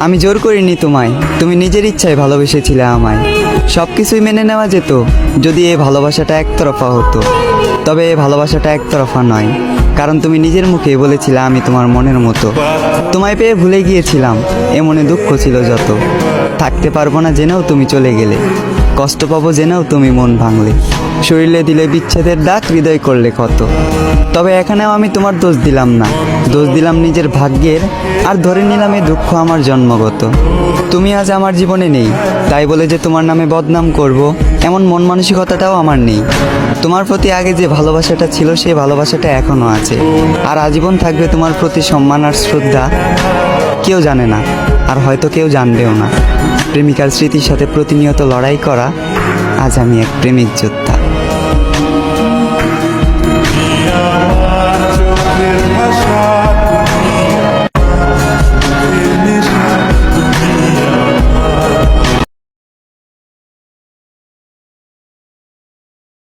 আমি জোর করিনি তোমায়, তুমি নিজের ইচ্ছায় ভালোবেসেছিলে আমায়। সব কিছুই মেনে নেওয়া যেত যদি এই ভালোবাসাটা একতরফা হতো। তবে এই ভালোবাসাটা একতরফা নয়, কারণ তুমি নিজের মুখে বলেছিলে আমি তোমার মনের মতো। তোমায় পেয়ে ভুলে গিয়েছিলাম, এ মনে দুঃখ ছিল যত। থাকতে পারবো না জেনেও তুমি চলে গেলে, কষ্ট পাবো জেনেও তুমি মন ভাঙলে। শরীরে দিলে বিচ্ছেদের ডাক, হৃদয় করলে ক্ষত। তবে এখানেও আমি তোমার দোষ দিলাম না, দোষ দিলাম নিজের ভাগ্যের। আর ধরে নিলাম এই দুঃখ আমার জন্মগত। তুমি আজ আমার জীবনে নেই, তাই বলে যে তোমার নামে বদনাম করব, এমন মন মানসিকতাটাও আমার নেই। তোমার প্রতি আগে যে ভালোবাসাটা ছিল, সেই ভালোবাসাটা এখনও আছে। আর আজীবন থাকবে তোমার প্রতি সম্মান আর শ্রদ্ধা। কেউ জানে না, আর হয়তো কেউ জানবেও না। প্রেমিকার স্মৃতির সাথে প্রতিনিয়ত লড়াই করা, আজ আমি এক প্রেমিক যোদ্ধা।